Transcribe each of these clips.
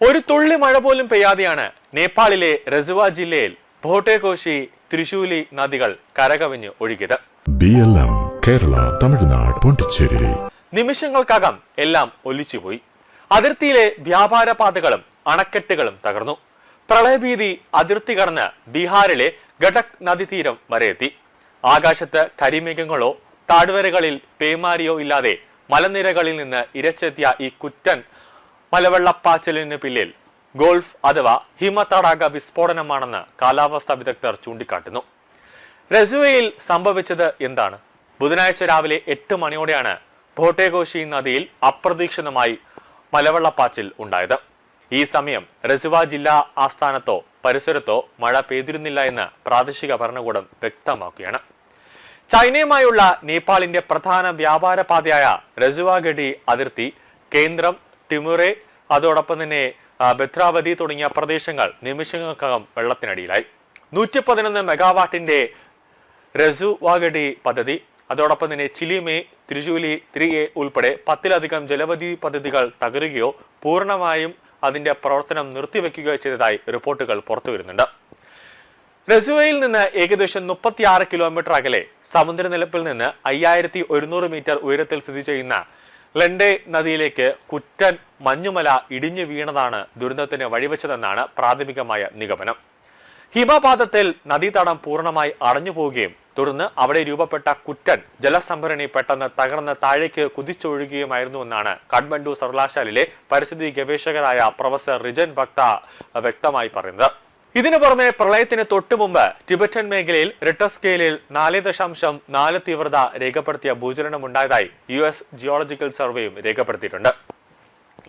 ഒരു തുള്ളി മഴ പോലും പെയ്യാതെയാണ് നേപ്പാളിലെ രസുവ ജില്ലയിൽ ഭോട്ടെകോശി ത്രിശൂലി നദികൾ കരകവിഞ്ഞ് ഒഴുകിയത്. BLM കേരള തമിഴ്നാട് പോണ്ടിച്ചേരി നിമിഷങ്ങൾക്കകം എല്ലാം ഒലിച്ചുപോയി. അതിർത്തിയിലെ വ്യാപാര പാതകളും അണക്കെട്ടുകളും തകർന്നു. പ്രളയഭീതി അതിർത്തി കടന്ന് ബീഹാറിലെ ഗഡക് നദീതീരം വരെ എത്തി. ആകാശത്ത് കരിമേഘങ്ങളോ താഴ്വരകളിൽ പേമാരിയോ ഇല്ലാതെ മലനിരകളിൽ നിന്ന് ഇരച്ചെത്തിയ ഈ കുറ്റൻ മലവെള്ളപ്പാച്ചിലിന് പിന്നിൽ ഗോൾഫ് അഥവാ ഹിമതടാക വിസ്ഫോടനമാണെന്ന് കാലാവസ്ഥാ വിദഗ്ധർ ചൂണ്ടിക്കാട്ടുന്നു. രസുവയിൽ സംഭവിച്ചത് എന്താണ്? ബുധനാഴ്ച രാവിലെ 8 മണിയോടെയാണ് ഭോട്ടെകോശി നദിയിൽ അപ്രതീക്ഷിതമായി മലവെള്ളപ്പാച്ചിൽ ഉണ്ടായത്. ഈ സമയം രസുവ ജില്ലാ ആസ്ഥാനത്തോ പരിസരത്തോ മഴ പെയ്തിരുന്നില്ല എന്ന് പ്രാദേശിക ഭരണകൂടം വ്യക്തമാക്കുകയാണ്. ചൈനയുമായുള്ള നേപ്പാളിന്റെ പ്രധാന വ്യാപാര പാതയായ രസുവഗഡി അതിർത്തി കേന്ദ്രം, ടിമുറെ, അതോടൊപ്പം തന്നെ ബദ്രാവതി തുടങ്ങിയ പ്രദേശങ്ങൾ നിമിഷങ്ങൾക്കകം വെള്ളത്തിനടിയിലായി. 111 മെഗാവാട്ടിന്റെ രസുവഗഡി പദ്ധതി, അതോടൊപ്പം തന്നെ ചിലിമേ, ത്രിശൂലി 3A ഉൾപ്പെടെ 10ലധികം ജലവധി പദ്ധതികൾ തകരുകയോ പൂർണ്ണമായും അതിന്റെ പ്രവർത്തനം നിർത്തിവെക്കുകയോ ചെയ്തതായി റിപ്പോർട്ടുകൾ പുറത്തുവരുന്നുണ്ട്. രസുവയിൽ നിന്ന് ഏകദേശം 36 കിലോമീറ്റർ അകലെ സമുദ്രനിരപ്പിൽ നിന്ന് 5100 മീറ്റർ ഉയരത്തിൽ സ്ഥിതി ചെയ്യുന്ന ലണ്ടെ നദിയിലേക്ക് കുറ്റൻ മഞ്ഞുമല ഇടിഞ്ഞു വീണതാണ് ദുരന്തത്തിന് വഴിവെച്ചതെന്നാണ് പ്രാഥമികമായ നിഗമനം. ഹിമപാതത്തിൽ നദീതടം പൂർണ്ണമായി അടഞ്ഞു പോവുകയും തുടർന്ന് അവിടെ രൂപപ്പെട്ട കുറ്റൻ ജലസംഭരണി പെട്ടെന്ന് തകർന്ന് താഴേക്ക് കുതിച്ചൊഴുകുകയുമായിരുന്നുവെന്നാണ് കാഠ്മണ്ഡു സർവകലാശാലയിലെ പരിസ്ഥിതി ഗവേഷകരായ പ്രൊഫസർ റിജൻ ഭക്ത വ്യക്തമായി പറയുന്നത്. ഇതിനു പുറമെ പ്രളയത്തിന് തൊട്ടുമുമ്പ് ടിബറ്റൻ മേഖലയിൽ റിക്ടർ സ്കെയിലിൽ 4.4 തീവ്രത രേഖപ്പെടുത്തിയ ഭൂചലനം ഉണ്ടായതായി US ജിയോളജിക്കൽ സർവേയും രേഖപ്പെടുത്തിയിട്ടുണ്ട്.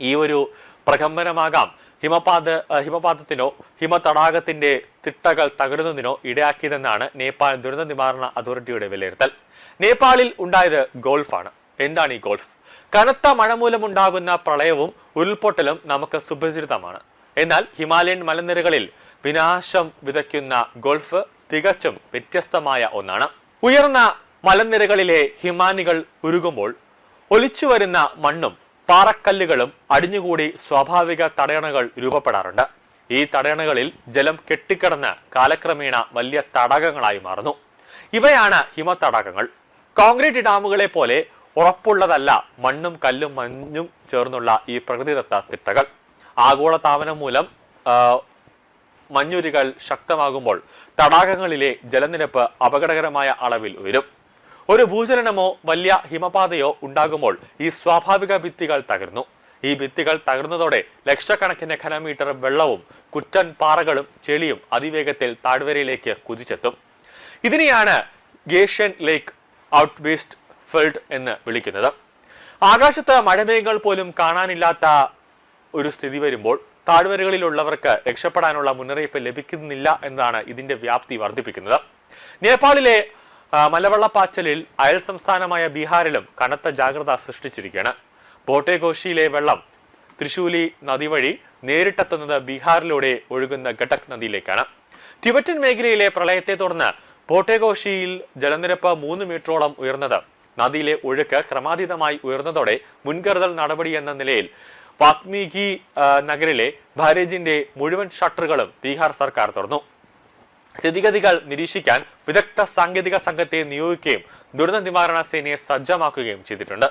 ഈ ഒരു പ്രകമ്പനമാകാം ഹിമപാതത്തിനോ ഹിമതടാകത്തിന്റെ തിട്ടകൾ തകരുന്നതിനോ ഇടയാക്കിയതെന്നാണ് നേപ്പാൾ ദുരന്ത നിവാരണ അതോറിറ്റിയുടെ വിലയിരുത്തൽ. നേപ്പാളിൽ ഉണ്ടായത് ഗോൾഫാണ്. എന്താണ് ഈ ഗോൾഫ്? കനത്ത മഴ മൂലമുണ്ടാകുന്ന പ്രളയവും ഉരുൾപൊട്ടലും നമുക്ക് സുപരിചിതമാണ്. എന്നാൽ ഹിമാലയൻ മലനിരകളിൽ വിനാശം വിതയ്ക്കുന്ന ഗോൾഫ് തികച്ചും വ്യത്യസ്തമായ ഒന്നാണ്. ഉയർന്ന മലനിരകളിലെ ഹിമാനികൾ ഉരുകുമ്പോൾ ഒലിച്ചുവരുന്ന മണ്ണും പാറക്കല്ലുകളും അടിഞ്ഞുകൂടി സ്വാഭാവിക തടയണകൾ രൂപപ്പെടാറുണ്ട്. ഈ തടയണകളിൽ ജലം കെട്ടിക്കിടന്ന് കാലക്രമേണ വലിയ തടാകങ്ങളായി മാറുന്നു. ഇവയാണ് ഹിമതടാകങ്ങൾ. കോൺക്രീറ്റ് ഡാമുകളെ പോലെ ഉറപ്പുള്ളതല്ല മണ്ണും കല്ലും മഞ്ഞും ചേർന്നുള്ള ഈ പ്രകൃതിദത്ത തിട്ടകൾ. ആഗോളതാപനം മൂലം മഞ്ഞുരുകൾ ശക്തമാകുമ്പോൾ തടാകങ്ങളിലെ ജലനിരപ്പ് അപകടകരമായ അളവിൽ ഉയരും. ഒരു ഭൂചലനമോ വലിയ ഹിമപാതയോ ഉണ്ടാകുമ്പോൾ ഈ സ്വാഭാവിക ഭിത്തികൾ തകർന്നു. ഈ ഭിത്തികൾ തകർന്നതോടെ ലക്ഷക്കണക്കിന് ഘനമീറ്റർ വെള്ളവും കുറ്റൻ പാറകളും ചെളിയും അതിവേഗത്തിൽ താഴ്വരയിലേക്ക് കുതിച്ചെത്തും. ഇതിനെയാണ് ഗേഷ്യൻ ലേക്ക് ഔട്ട്ബീസ്റ്റ് ഫെൽഡ് എന്ന് വിളിക്കുന്നത്. ആകാശത്ത് മഴമേഘങ്ങൾ പോലും കാണാനില്ലാത്ത ഒരു സ്ഥിതി വരുമ്പോൾ താഴ്വരകളിലുള്ളവർക്ക് രക്ഷപ്പെടാനുള്ള മുന്നറിയിപ്പ് ലഭിക്കുന്നില്ല എന്നതാണ് ഇതിന്റെ വ്യാപ്തി വർദ്ധിപ്പിക്കുന്നത്. നേപ്പാളിലെ മലവെള്ളപ്പാച്ചലിൽ അയൽ സംസ്ഥാനമായ ബീഹാറിലും കനത്ത ജാഗ്രത സൃഷ്ടിച്ചിരിക്കുകയാണ്. ഭോട്ടെകോശിയിലെ വെള്ളം ത്രിശൂലി നദി വഴി നേരിട്ടെത്തുന്നത് ബീഹാറിലൂടെ ഒഴുകുന്ന ഗഡക് നദിയിലേക്കാണ്. ടിബറ്റൻ മേഖലയിലെ പ്രളയത്തെ തുടർന്ന് ഭോട്ടെകോശിയിൽ ജലനിരപ്പ് 3 മീറ്ററോളം ഉയർന്നത് നദിയിലെ ഒഴുക്ക് ക്രമാതീതമായി ഉയർന്നതോടെ മുൻകരുതൽ നടപടി എന്ന നിലയിൽ വാത്മീകി നഗരിലെ ബാരേജിന്റെ മുഴുവൻ ഷട്ടറുകളും ബീഹാർ സർക്കാർ തുറന്നു. സ്ഥിതിഗതികൾ നിരീക്ഷിക്കാൻ വിദഗ്ധ സാങ്കേതിക സംഘത്തെ നിയോഗിക്കുകയും ദുരന്ത നിവാരണ സേനയെ സജ്ജമാക്കുകയും ചെയ്തിട്ടുണ്ട്.